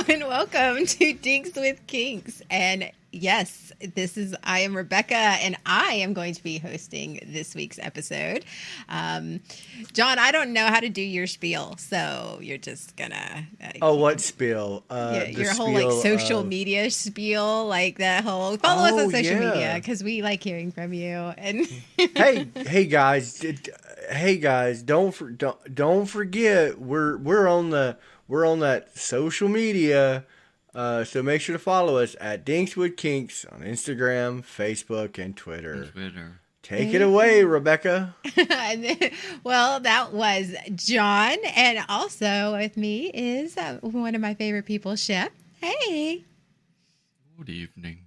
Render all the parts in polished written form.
and welcome to Dinks with Kinks. And yes, I am Rebecca, and I am going to be hosting this week's episode. John, I don't know how to do your spiel, so you're just gonna. What spiel? Your whole like social media spiel, like that whole follow us on social media because we like hearing from you. And hey guys, don't forget we're on that social media. So make sure to follow us at Dinks with Kinks on Instagram, Facebook, and Twitter. Take it away, Rebecca. Well, that was John, and also with me is one of my favorite people, Shep. Hey. Good evening.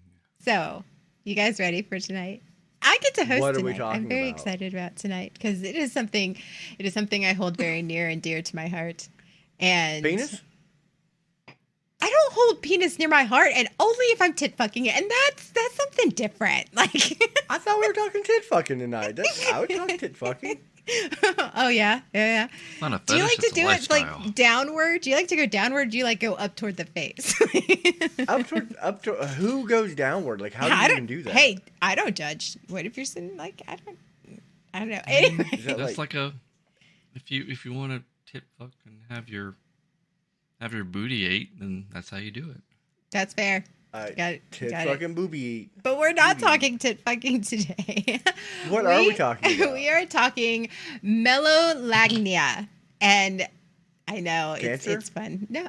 So, you guys ready for tonight? I get to host what tonight. Are we talking I'm very about? excited about tonight because it is something I hold very near and dear to my heart. And penis? I don't hold penis near my heart, and only if I'm tit fucking it, and that's something different. Like I thought we were talking tit fucking tonight. I would talk tit fucking. Oh yeah. Not a fetish, do you like to do it lifestyle. like downward? Do you like to go downward? Or do you like go up toward the face? up to who goes downward? Like how do you even do that? Hey, I don't judge. What if you're sitting like I don't know. Anyway, That's like a if you want to tit fuck and have your booty ate, then that's how you do it. That's fair. Tit fucking booby eat. But we're not talking tit fucking today. What are we talking about? We are talking Melolagina. And I know it's fun. No.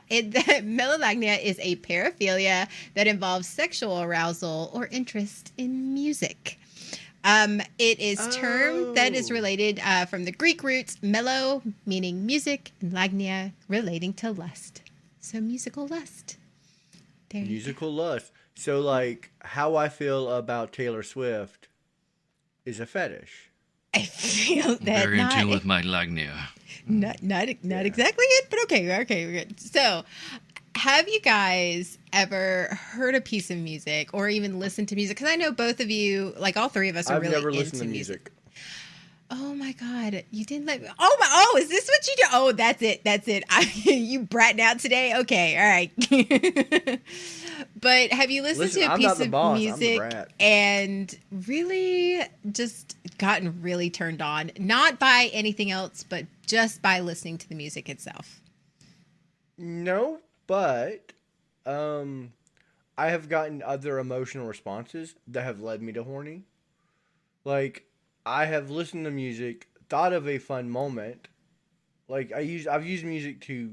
Melolagnia is a paraphilia that involves sexual arousal or interest in music. It is term that is related from the Greek roots melo, meaning music, and lagnia, relating to lust. So musical lust. Musical lust. So like how I feel about Taylor Swift is a fetish. I feel that very in tune with my lagnia. Not exactly it, but okay, we're good. So, have you guys ever heard a piece of music or even listened to music? Because I know both of you, like all three of us, are really into music. I've never listened to music. Oh my God, you didn't let me. Oh, is this what you do? Oh, that's it. You bratting out today? Okay, all right. But have you listened to a piece of music and really just gotten really turned on? Not by anything else, but just by listening to the music itself. No, but I have gotten other emotional responses that have led me to horny. Like, I have listened to music, thought of a fun moment. Like, I've used music to,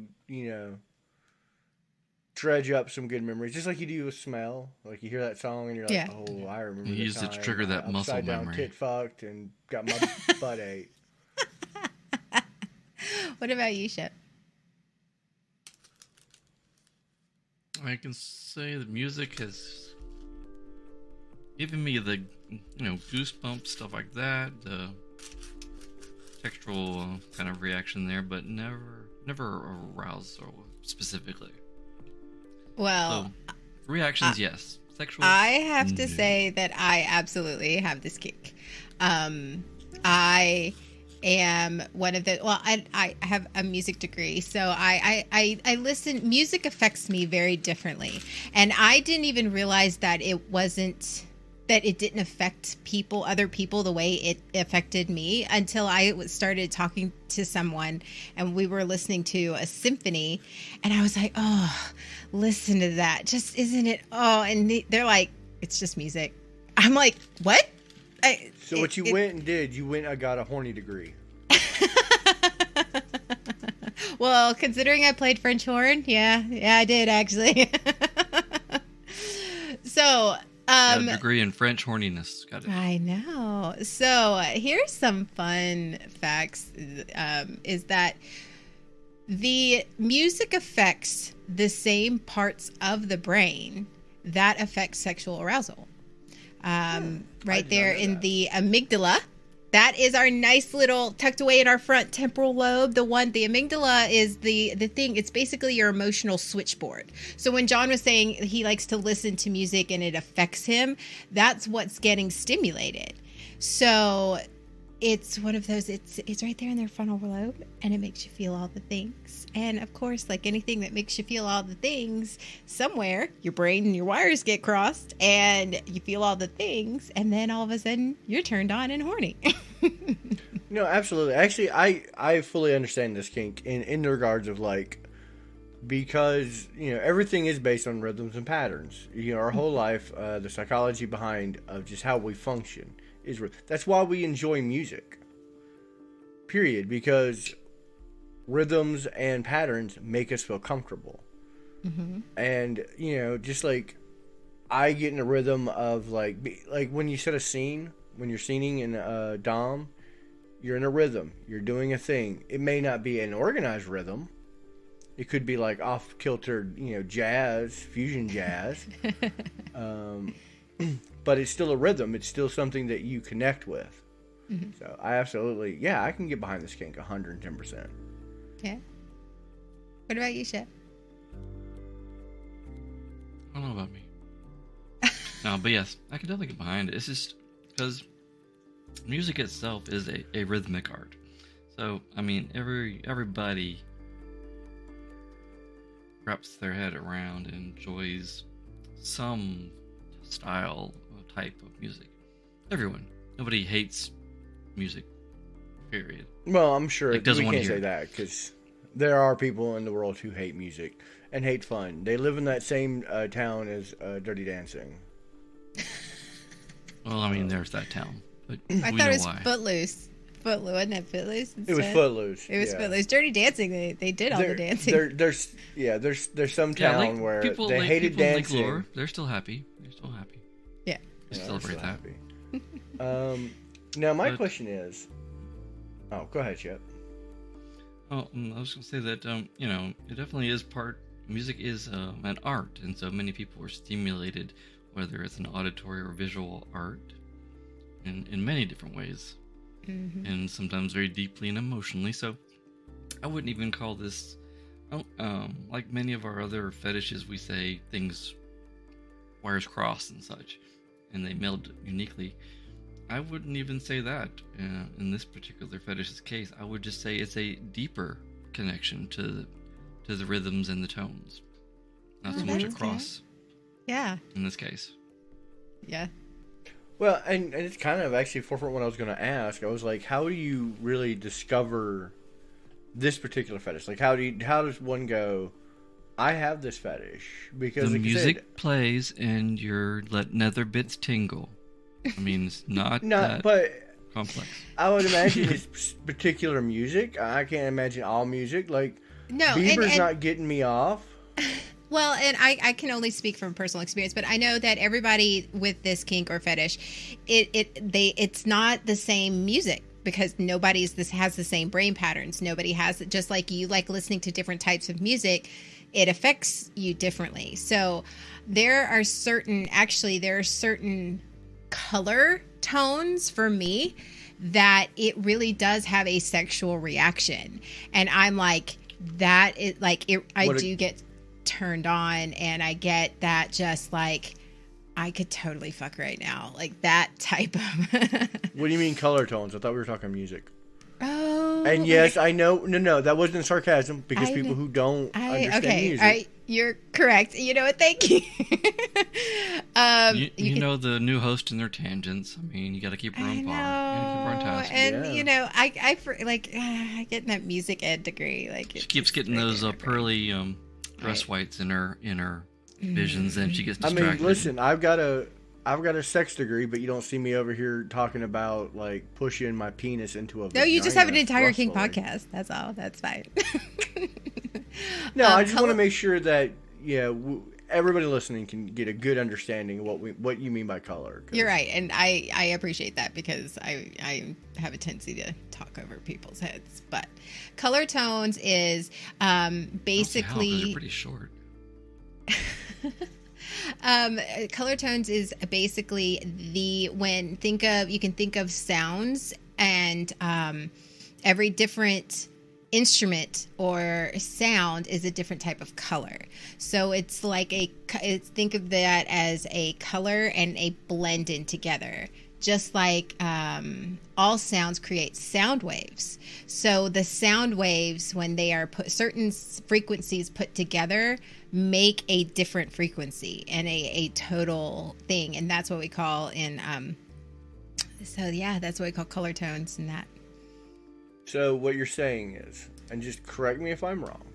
dredge up some good memories. Just like you do with smell. Like, you hear that song and you're like, oh, I remember you used it to trigger that muscle memory. Upside down tit fucked and got my butt ate. What about you, Shep? I can say the music has given me the, goosebumps, stuff like that, the textual kind of reaction there, but never aroused specifically. Well, so, reactions, yes. Sexual. I have to say that I absolutely have this kick. I am one of the. Well, I have a music degree, so I listen. Music affects me very differently, and I didn't even realize that it didn't affect other people the way it affected me until I started talking to someone and we were listening to a symphony and I was like, oh, listen to that. Just isn't it? Oh, and they're like, it's just music. I'm like, what? So what you went and did, you went and got a horny degree. Well, considering I played French horn, yeah, I did actually. So, got a degree in French horniness. Got it. I know. So here's some fun facts. Is that the music affects the same parts of the brain that affect sexual arousal. Right there in the amygdala. That is our nice little tucked away in our front temporal lobe. The amygdala is the thing. It's basically your emotional switchboard. So when John was saying he likes to listen to music and it affects him, that's what's getting stimulated. So it's one of those, it's right there in their frontal lobe, and it makes you feel all the things. And of course, like anything that makes you feel all the things, somewhere your brain and your wires get crossed and you feel all the things, and then all of a sudden you're turned on and horny. No, absolutely. Actually, I fully understand this kink in the regards of like, because, you know, everything is based on rhythms and patterns. You know, our whole life, the psychology behind of just how we function is, that's why we enjoy music. Period. Because rhythms and patterns make us feel comfortable. Mm-hmm. And, you know, just like I get in a rhythm of like when you set a scene, when you're scening in Dom, you're in a rhythm. You're doing a thing. It may not be an organized rhythm. It could be like off-kilter, you know, jazz, fusion jazz. But it's still a rhythm. It's still something that you connect with. Mm-hmm. So I absolutely, yeah, I can get behind this kink 110%. Yeah. What about you, Shep? I don't know about me. No, but yes, I can definitely get behind it. It's just because music itself is a rhythmic art. So, I mean, everybody wraps their head around and enjoys some style or type of music. Everyone. Nobody hates music, period. Well, I'm sure like, we can't say that, because there are people in the world who hate music and hate fun. They live in that same town as Dirty Dancing. Well, I mean, there's that town. But I thought it was Footloose. Footloose, wasn't it Footloose? It was Footloose. It was Footloose. Dirty Dancing, they did all the dancing. There's some town where people, they hated dancing. Lake Lure, they're still happy. Yeah. They celebrate that. Now, my question is... Oh, go ahead, Chip. Oh, I was going to say that, you know, it definitely is music is an art, and so many people are stimulated, whether it's an auditory or visual art, in many different ways. Mm-hmm. And sometimes very deeply and emotionally. So I wouldn't even call this, like many of our other fetishes, we say things wires cross and such, and they meld uniquely. I wouldn't even say that in this particular fetish's case. I would just say it's a deeper connection to the rhythms and the tones, not so much across. Yeah. In this case. Yeah. Well, and it's kind of actually forefront what I was going to ask. I was like, how do you really discover this particular fetish? Like, how does one go, I have this fetish? Because the like music plays and your nether bits tingle. I mean, it's not that but complex. I would imagine it's particular music. I can't imagine all music. Like, no, Bieber's not getting me off. Well, and I can only speak from personal experience, but I know that everybody with this kink or fetish, it's not the same music, because has the same brain patterns. Nobody has it. Just like you like listening to different types of music, it affects you differently. So there are certain color tones for me that it really does have a sexual reaction, and I'm like, that is like it. I do get turned on, and I get that, just like I could totally fuck right now, like that type of What do you mean color tones? I thought we were talking music. Oh, and yes, I know, no, that wasn't sarcasm, because people who don't understand music. You're correct. You know what? Thank you. You know the new host and their tangents. I mean, you got to keep her on par. You gotta keep her on task. And you know, I get in that music ed degree. Like, she keeps getting those pearly dress whites in her visions, and she gets distracted. I mean, listen, I've got a sex degree, but you don't see me over here talking about like pushing my penis into a vagina. No, you just have an entire kink podcast. That's all. That's fine. No, I just want to make sure that everybody listening can get a good understanding of what you mean by color. You're right, and I appreciate that, because I have a tendency to talk over people's heads. But color tones is basically they're pretty short. Color tones is basically you can think of sounds, and every different instrument or sound is a different type of color. So it's like think of that as a color and a blend in together just like all sounds create sound waves. So the sound waves, when they are certain frequencies put together, make a different frequency and a total thing. And that's what we call that's what we call color tones and that. So what you're saying is, and just correct me if I'm wrong,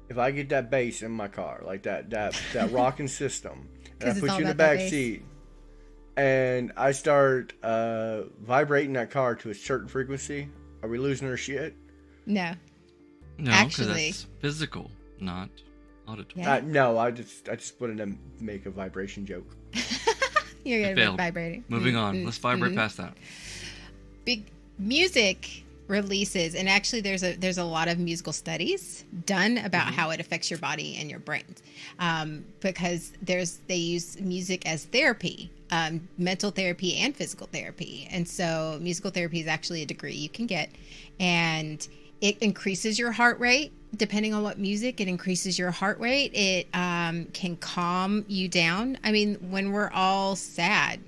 if I get that bass in my car, like that rocking system, and I put you in the back seat, and I start vibrating that car to a certain frequency, are we losing our shit? No, because that's physical, not auditory. Yeah. No, I just wanted to make a vibration joke. You're gonna be vibrating. Moving on. Let's vibrate past that. Big music releases, and actually there's a lot of musical studies done about how it affects your body and your brain, because they use music as therapy, mental therapy and physical therapy. And so musical therapy is actually a degree you can get, and it increases your heart rate. Depending on what music, it increases your heart rate. It can calm you down. I mean, when we're all sad,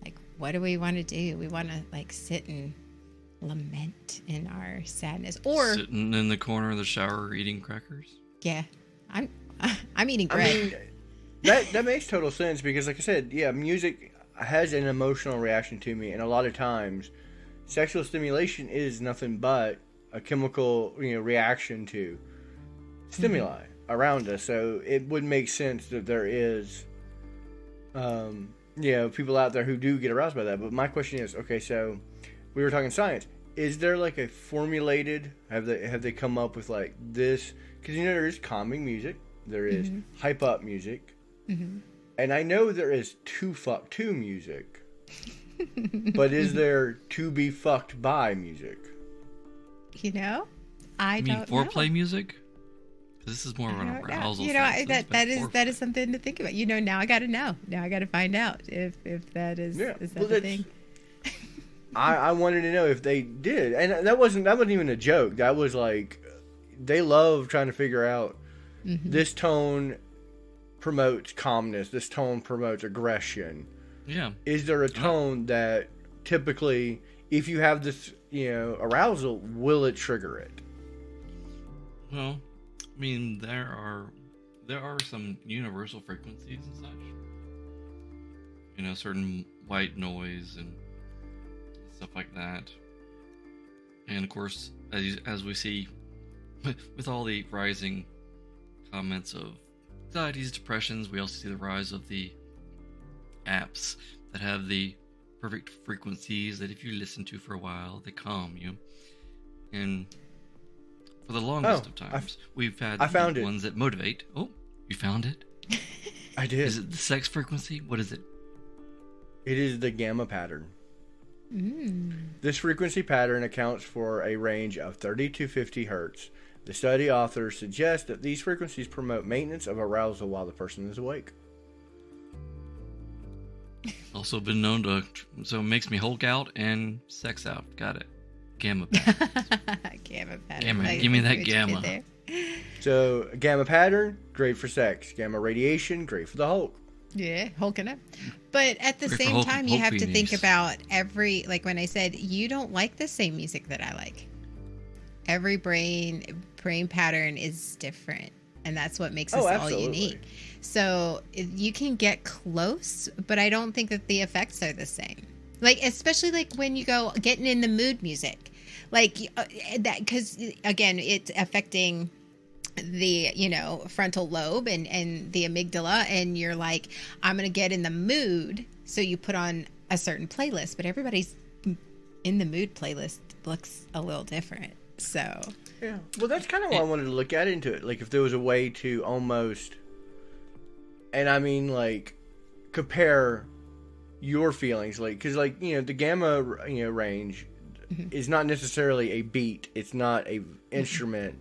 like, what do we want to do? We want to like sit and lament in our sadness, or sitting in the corner of the shower eating crackers. Yeah, I'm eating bread. I mean, that makes total sense because, like I said, yeah, music has an emotional reaction to me, and a lot of times, sexual stimulation is nothing but a chemical, reaction to stimuli around us. So it would make sense that there is, people out there who do get aroused by that. But my question is, okay, so we were talking science. Is there like a formulated? Have they come up with like this? Because there is calming music, there is hype up music, and I know there is to fuck to music. But is there to be fucked by music? I don't know. Foreplay music? This is more of an arousal. That is something to think about. Now I got to know. Now I got to find out if that is the thing. I wanted to know if they did, and that wasn't even a joke. That was like, they love trying to figure out this tone promotes calmness. This tone promotes aggression. Yeah. Is there a tone that typically, if you have this, arousal, will it trigger it? Well, I mean, there are some universal frequencies and such. Certain white noise and stuff like that. And of course, as we see with all the rising comments of anxieties, depressions, we also see the rise of the apps that have the perfect frequencies that if you listen to for a while, they calm you. And for the longest of times, we've had ones that motivate. Oh, you found it? I did. Is it the sex frequency? What is it? It is the gamma pattern. This frequency pattern accounts for a range of 30 to 50 hertz. The study authors suggest that these frequencies promote maintenance of arousal while the person is awake. Also been known to, so it makes me Hulk out and sex out. Got it. Gamma pattern. Gamma pattern. Give me that gamma. So, gamma pattern, great for sex. Gamma radiation, great for the Hulk. Yeah, hulking up. But at the same time, you have to think about like when I said, you don't like the same music that I like. Every brain pattern is different. And that's what makes us all unique. So you can get close, but I don't think that the effects are the same. Like, especially like when you go getting in the mood music, like that, because again, it's affecting the frontal lobe and the amygdala, and you're like, I'm gonna get in the mood, so you put on a certain playlist, but everybody's in the mood playlist looks a little different. So yeah, well, that's kind of why I wanted to look into it, like if there was a way to almost, and I mean like, compare your feelings, like, because like the gamma range is not necessarily a beat, it's not a instrument,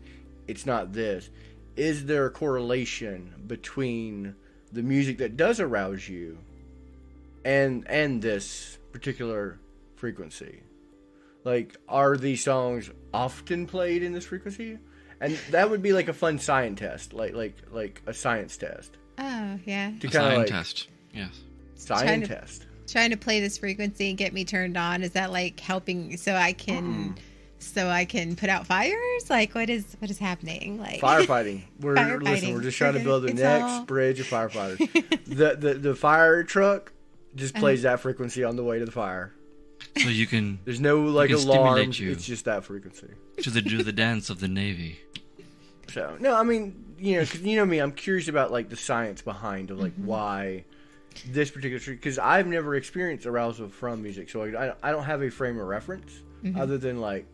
it's not this. Is there a correlation between the music that does arouse you and this particular frequency? Like, are these songs often played in this frequency? And that would be like a fun science test, like a science test. Oh yeah. To kind of like test, yes. Science test. trying to play this frequency and get me turned on? Is that like helping so I can put out fires? Like what is happening? Like firefighting. Listen, we're just trying to build the next bridge of firefighters. the fire truck just plays that frequency on the way to the fire. So you can. There's no like alarms. It's just that frequency. To do the dance of the Navy. So no, I mean, cause you know me, I'm curious about like the science behind of like why this particular tree. Because I've never experienced arousal from music, so I don't have a frame of reference other than like,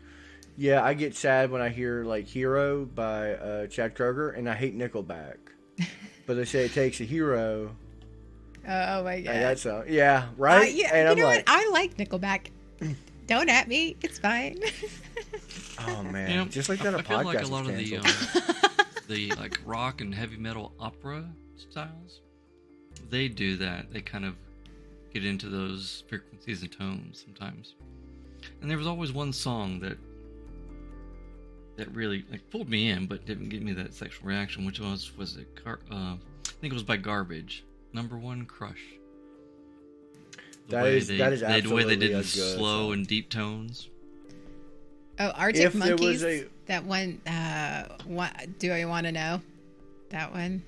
yeah, I get sad when I hear like "Hero" by Chad Kroeger, and I hate Nickelback, but they say it takes a hero. Oh my god! That's yeah, right. Yeah, and you know what? I like Nickelback. Don't at me. It's fine. Oh man, just like that. I feel like a lot of the like rock and heavy metal opera styles, they do that. They kind of get into those frequencies and tones sometimes. And there was always one song that really like pulled me in, but didn't give me that sexual reaction. Which was it? I think it was by Garbage. Number One Crush. That is absolutely the way they did a the slow song. and deep tones. Oh, Arctic Monkeys. A... That one. What do I want to know? That one.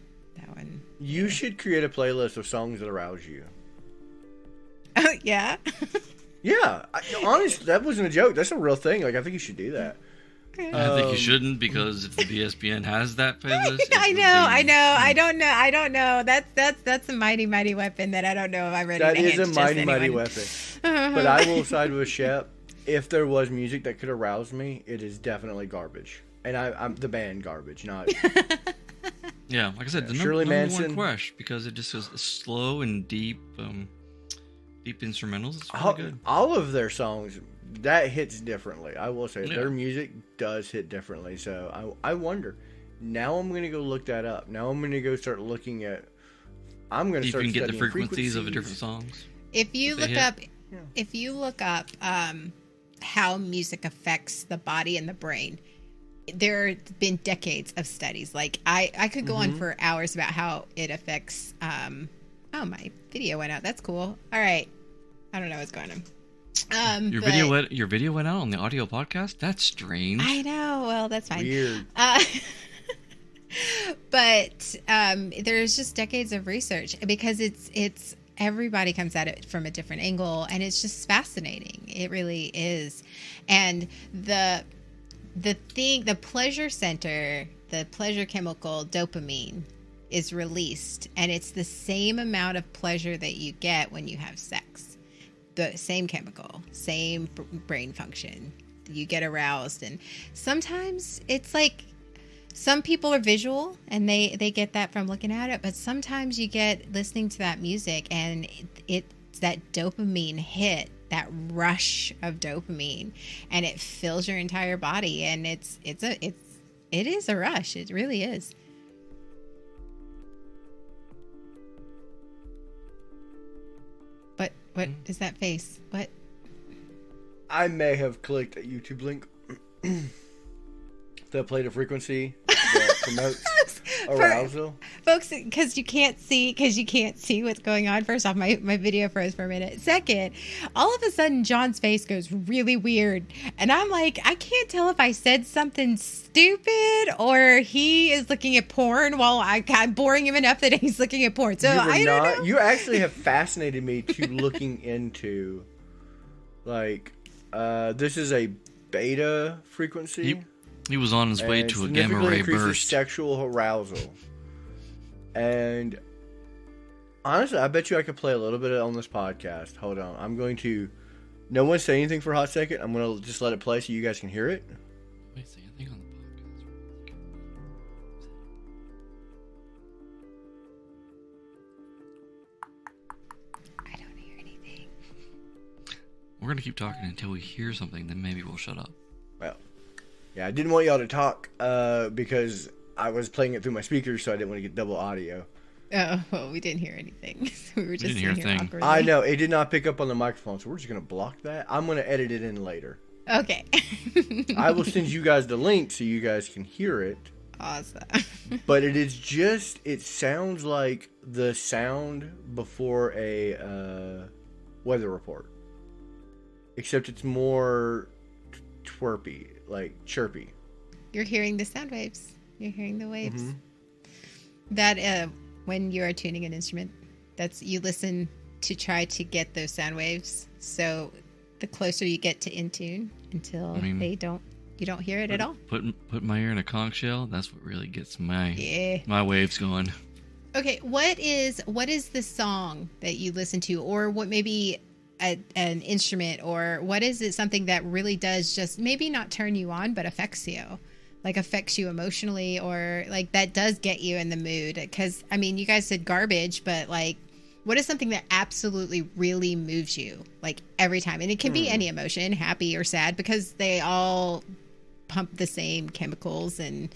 You should create a playlist of songs that arouse you. Oh yeah. Yeah, honestly, that wasn't a joke. That's a real thing. Like I think you should do that. I think you shouldn't, because if the ESPN has that playlist, I know. I don't know. That's a mighty weapon that I don't know if I'm ready that to hand is a to just mighty anyone. weapon. But I will side with Shep. If there was music that could arouse me, it is definitely Garbage, and I'm the band Garbage, not. Yeah, like I said, the Shirley number Manson. one Crush, because it just was slow and deep, deep instrumentals. It's really good. All of their songs. That hits differently. I will say their Yeah. music does hit differently. So I wonder. Now I'm going to go look that up. Now I'm going to go start looking at. I'm going to You start can get the studying frequencies of the different songs. If you They look up how music affects the body and the brain, there have been decades of studies. Like I could go on for hours about how it affects. Oh, my video went out. That's cool. All right, I don't know what's going on. Your video went out on the audio podcast? That's strange. I know. Well, that's fine. Weird. But there's just decades of research, because it's everybody comes at it from a different angle, and it's just fascinating. It really is. And the pleasure center, the pleasure chemical dopamine, is released, and it's the same amount of pleasure that you get when you have sex. The same chemical, same brain function. You get aroused, and sometimes it's like some people are visual and they get that from looking at it, but sometimes you get listening to that music and it's that dopamine hit, that rush of dopamine, and it fills your entire body, and it is a rush. It really is. What is that face? What? I may have clicked a YouTube link that played a frequency that promotes arousal. Folks, because you can't see what's going on. First off, my video froze for a minute. Second, all of a sudden John's face goes really weird, and I'm like, I can't tell if I said something stupid or he is looking at porn while I'm boring him enough that he's looking at porn. So I don't know. You actually have fascinated me to looking into, like, this is a beta frequency. He was on his way to a gamma ray burst. Sexual arousal. And honestly, I bet you I could play a little bit on this podcast. Hold on. I'm going to... No one say anything for a hot second. I'm going to just let it play so you guys can hear it. Wait, say anything on the podcast. I don't hear anything. We're going to keep talking until we hear something, then maybe we'll shut up. Well, yeah, I didn't want y'all to talk because I was playing it through my speakers, so I didn't want to get double audio. Oh, well, we didn't hear anything. We were just didn't hear a thing. awkwardly. I know, it did not pick up on the microphone, so we're just going to block that. I'm going to edit it in later. Okay. I will send you guys the link so you guys can hear it. Awesome. But it sounds like the sound before a weather report. Except it's more twerpy, like chirpy. You're hearing the sound waves. You're hearing the waves. Mm-hmm. That when you are tuning an instrument, you listen to try to get those sound waves. So the closer you get to in tune until you don't hear it at all. Put my ear in a conch shell. That's what really gets my waves going. Okay, what is the song that you listen to, or what maybe an instrument, or what is it, something that really does just maybe not turn you on but affects you, like affects you emotionally, or like that does get you in the mood? Because I mean, you guys said garbage, but like, what is something that absolutely really moves you like every time? And it can be any emotion, happy or sad, because they all pump the same chemicals and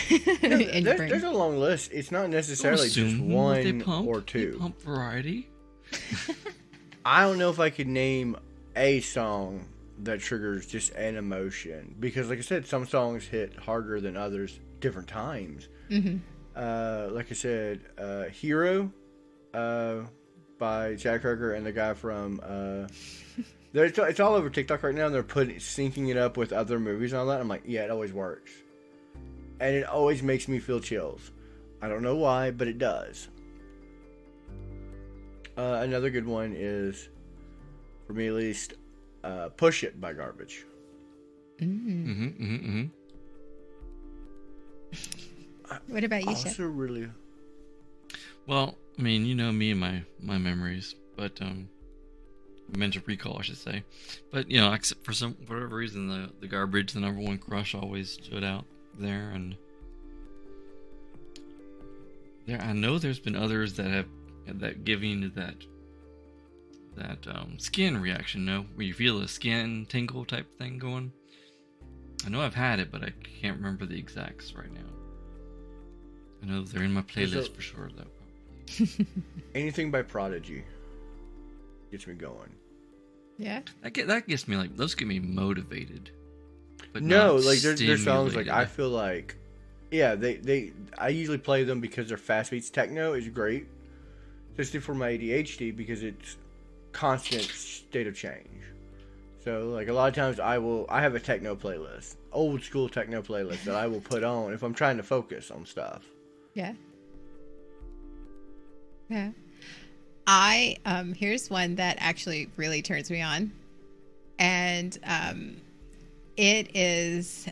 there's a long list. It's not necessarily just one or two. They pump variety. I don't know if I could name a song that triggers just an emotion, because like I said, some songs hit harder than others different times. Mm-hmm. Like I said, Hero by Jack Kirker and the guy from it's all over TikTok right now, and they're syncing it up with other movies and all that. I'm like, yeah, it always works. And it always makes me feel chills. I don't know why, but it does. Another good one is, for me at least, Push It by Garbage. What about you, Chip? Really... Well, I mean, you know me and my memories, but mental recall, I should say. But you know, for whatever reason, the Garbage, the number one crush, always stood out there, and I know there's been others that giving you that skin reaction, where you feel a skin tingle type thing going. I know I've had it, but I can't remember the exacts right now. I know they're in my playlist for sure, though. Anything by Prodigy gets me going. Yeah, that gets me, like, those get me motivated. But no, like there's songs like I feel like, yeah, I usually play them because they're fast beats. Techno is great, especially for my ADHD, because it's constant state of change. So like a lot of times I have a techno playlist, old school techno playlist that I will put on if I'm trying to focus on stuff. Yeah. Here's one that actually really turns me on, and it is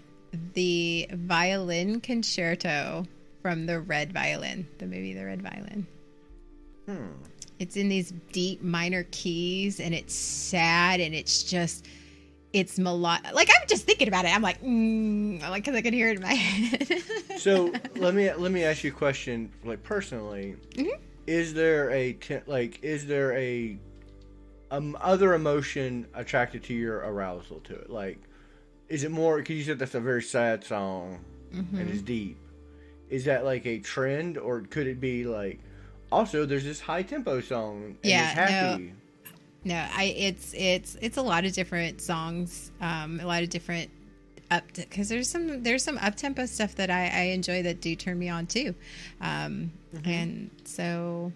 the violin concerto from the Red Violin, the movie The Red Violin. It's in these deep minor keys, and it's sad, and it's melodic. Like, I'm just thinking about it, I'm like, because I can hear it in my head. So let me ask you a question, like personally. Mm-hmm. Is there a other emotion attracted to your arousal to it? Like, is it more, because you said that's a very sad song, and it's deep. Is that like a trend, or could it be like, also there's this high tempo song and it's happy? No, it's a lot of different songs, a lot of different because there's some up tempo stuff that I enjoy that do turn me on too, and so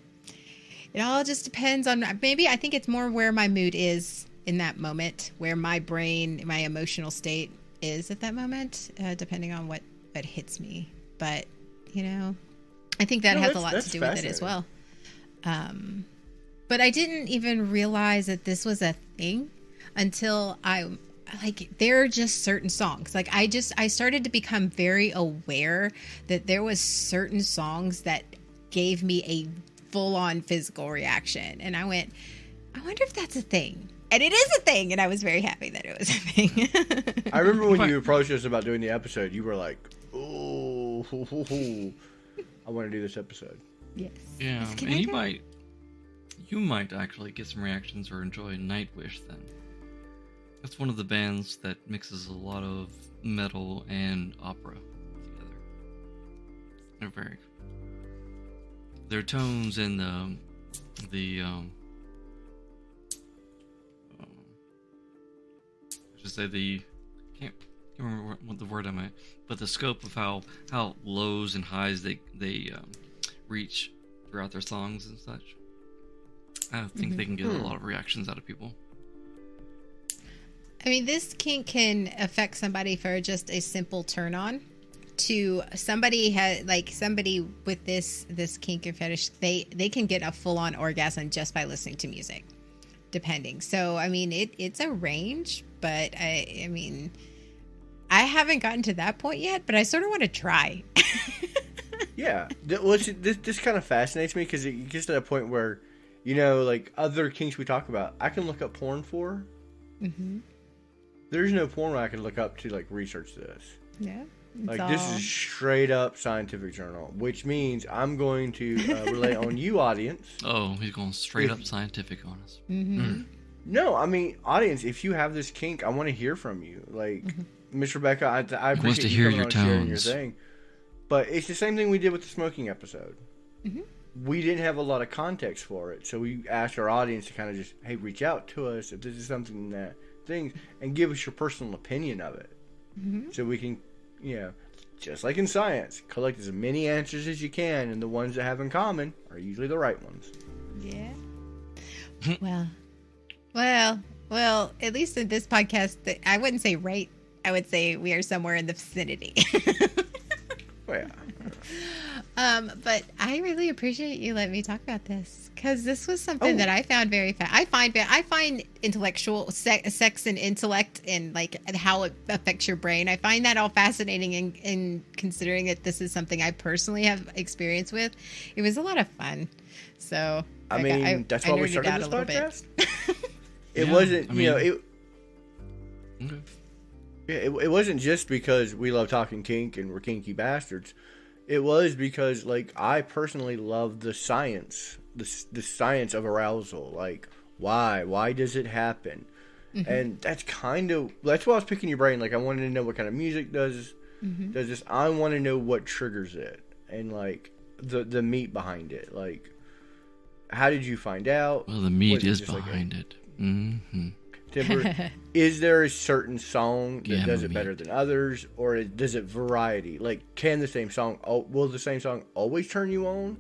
it all just depends on, maybe I think it's more where my mood is in that moment, where my brain, my emotional state is at that moment, depending on what hits me. But you know, I think that has a lot to do with it as well. But I didn't even realize that this was a thing until there are just certain songs. Like I started to become very aware that there was certain songs that gave me a full-on physical reaction. And I went, I wonder if that's a thing. And it is a thing. And I was very happy that it was a thing. I remember when you approached us about doing the episode, you were like, oh, I want to do this episode. Yes. Yeah. And you might actually get some reactions or enjoy Nightwish then. That's one of the bands that mixes a lot of metal and opera together. They're very good. Their tones and I should say can't remember what the word I meant, but the scope of how lows and highs they reach throughout their songs and such. I think they can get a lot of reactions out of people. I mean, this kink can affect somebody for just a simple turn on. To somebody somebody with this kink and fetish, they can get a full on orgasm just by listening to music, depending. So I mean, it's a range, but I mean, I haven't gotten to that point yet, but I sort of want to try. Yeah, this kind of fascinates me because it gets to a point where, you know, like other kinks we talk about, I can look up porn for. Mm-hmm. There's no porn I can look up to like research this. Yeah. Like this is straight up scientific journal, which means I'm going to relay on you, audience. Oh, he's going straight up scientific on us. Mm-hmm. No, I mean, audience, if you have this kink, I want to hear from you. Like, Miss Rebecca, I appreciate you coming on sharing your thing. But it's the same thing we did with the smoking episode. Mm-hmm. We didn't have a lot of context for it, so we asked our audience to kind of just, hey, reach out to us if this is something that things, and give us your personal opinion of it, so we can, you know, just like in science, collect as many answers as you can, and the ones that have in common are usually the right ones. Yeah. Well. At least in this podcast, I wouldn't say right. I would say we are somewhere in the vicinity. Well, yeah. But I really appreciate you letting me talk about this, because this was something that I found very I find intellectual sex and intellect and like how it affects your brain. I find that all fascinating, and considering that this is something I personally have experience with, it was a lot of fun. So I mean, that's why we started this podcast. It wasn't, it wasn't just because we love talking kink and we're kinky bastards. It was because, like, I personally love the science, the science of arousal. Like, why does it happen? Mm-hmm. And that's why I was picking your brain. Like, I wanted to know what kind of music does this. I want to know what triggers it, and like the meat behind it. Like, how did you find out? Well, the meat is behind it. Mm-hmm. Timber, is there a certain song that does it better than others, or does it variety? Like, will the same song always turn you on,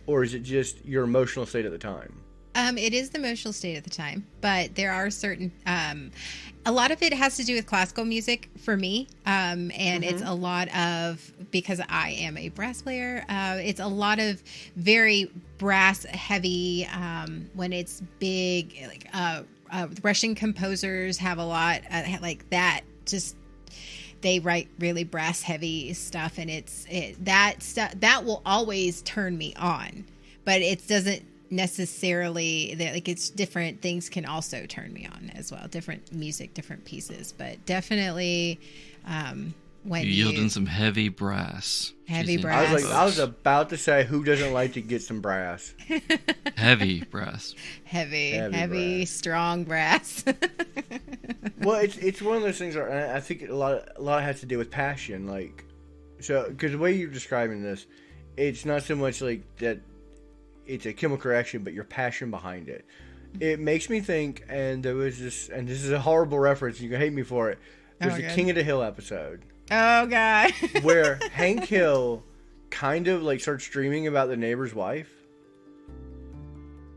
or is it just your emotional state at the time? It is the emotional state at the time, but there are certain, a lot of it has to do with classical music for me. And it's a lot of, because I am a brass player, it's a lot of very brass heavy, when it's big, like, Russian composers have a lot like that. Just they write really brass heavy stuff, and that stuff that will always turn me on. But it doesn't necessarily like it's different things can also turn me on as well. Different music, different pieces, but definitely when you yield in some heavy brass. I was about to say, who doesn't like to get some brass? Heavy brass. Heavy brass. Strong brass. Well, it's one of those things where I think a lot has to do with passion. Like, so because the way you're describing this, it's not so much like that. It's a chemical reaction, but your passion behind it. It makes me think, and there was this, and this is a horrible reference. You can hate me for it. There's a King of the Hill episode. Oh, God. Where Hank Hill kind of like starts dreaming about the neighbor's wife.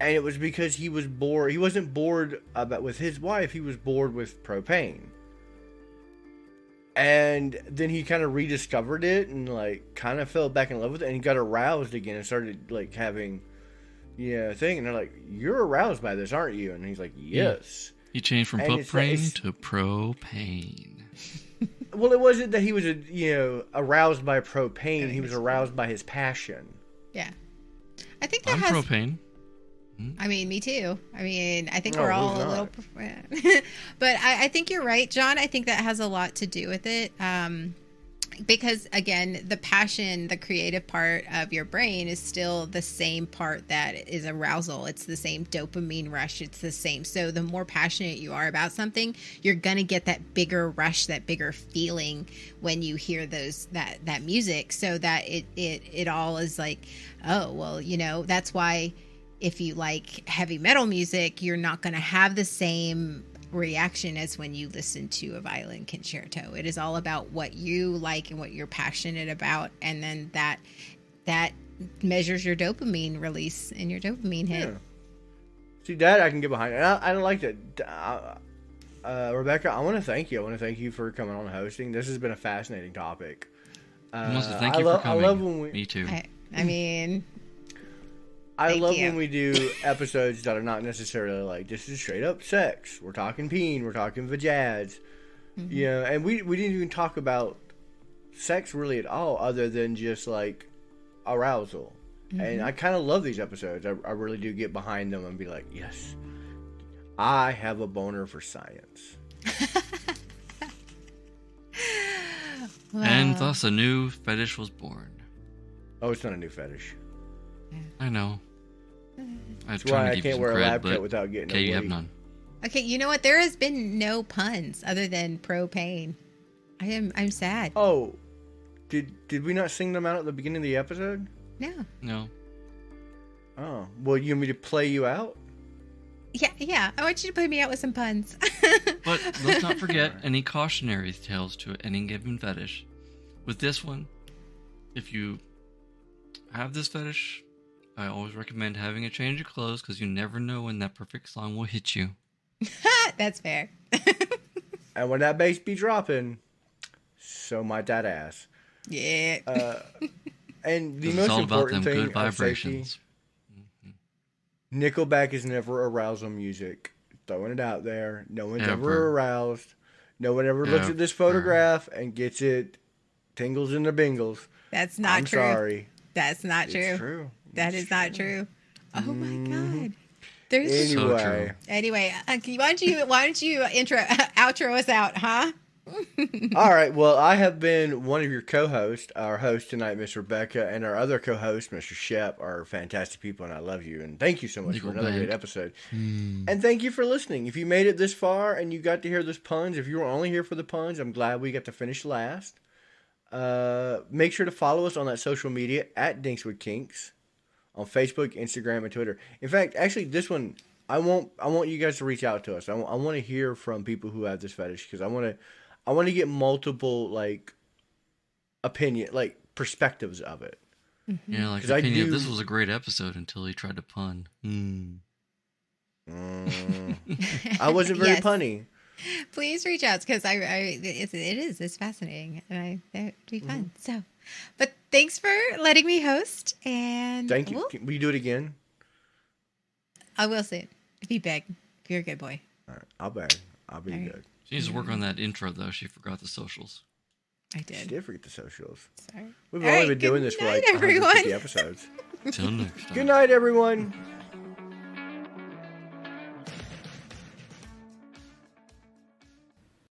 And it was because he was bored. He wasn't bored with his wife. He was bored with propane. And then he kind of rediscovered it and like kind of fell back in love with it. And he got aroused again and started like having, thing. And they're like, "You're aroused by this, aren't you?" And he's like, "Yes." He changed from propane to propane. Well, it wasn't that he was, aroused by propane. He was aroused by his passion. Yeah. I think that I'm propane. I mean, me too. I mean, I think we're all a little... But I think you're right, John. I think that has a lot to do with it. Because, again, the passion, the creative part of your brain is still the same part that is arousal. It's the same dopamine rush. It's the same. So the more passionate you are about something, you're going to get that bigger rush, that bigger feeling when you hear that music. So that it all is like, oh, well, that's why if you like heavy metal music, you're not going to have the same reaction as when you listen to a violin concerto. It is all about what you like and what you're passionate about, and then that measures your dopamine release and your dopamine hit. See, that I can get behind. And I don't like that. Rebecca, I want to thank you. I want to thank you for coming on and hosting. This has been a fascinating topic. Thank you for coming. I love when we. Me too. I mean, I thank love you. when we do episodes that are not necessarily like this is straight up sex. We're talking peen. We're talking vajazz. Mm-hmm. You know, and we didn't even talk about sex really at all, other than just like arousal. Mm-hmm. And I kind of love these episodes. I really do get behind them and be like, yes, I have a boner for science. Wow. And thus a new fetish was born. Oh, it's not a new fetish. I know. That's why I can't wear a lab coat without getting okay, a you have wig. none. Okay, you know what? There has been no puns other than propane. I'm sad. Oh, did we not sing them out at the beginning of the episode? No. No. Oh, well, you want me to play you out? Yeah. I want you to put me out with some puns. But let's not forget any cautionary tales to any given fetish. With this one, if you have this fetish, I always recommend having a change of clothes because you never know when that perfect song will hit you. That's fair. And when that bass be dropping, so might that ass. Yeah. And the 'Cause most it's all about them important thing good of safety, vibrations. Nickelback is never arousal music. Throwing it out there. No one's ever Ever. aroused. No one ever looks at this photograph and gets it tingles in the bingles. That's not I'm true. sorry. That's not It's true. true. That It's is not true. Oh my god. There's So Anyway, true. anyway. Why don't you outro us out, huh? all right. Well, I have been one of your co-hosts. Our host tonight, Miss Rebecca, and our other co-host, Mr. Shep, are fantastic people, and I love you. And thank you so much for another Nickelback. great episode. And thank you for listening. If you made it this far and you got to hear those puns, if you were only here for the puns, I'm glad we got to finish last. Make sure to follow us on that social media at Dinkswood Kinks on Facebook, Instagram, and Twitter. In fact, actually, this one I want you guys to reach out to us. I want to hear from people who have this fetish because I want to get multiple like perspectives of it. Yeah, like 'Cause I opinion, do- this was a great episode until he tried to pun. I wasn't very Yes. punny. Please reach out because it's fascinating and it'd be fun. So, but thanks for letting me host and Thank you. Will you do it again? I will soon if you beg. If you're a good boy. All right, I'll beg. I'll be All right. good. She needs to work on that intro though. She forgot the socials. I I did. did forget the socials. Sorry. We've All only right, been doing good this for night, like 150 everyone. episodes. Till next time. Good night, everyone.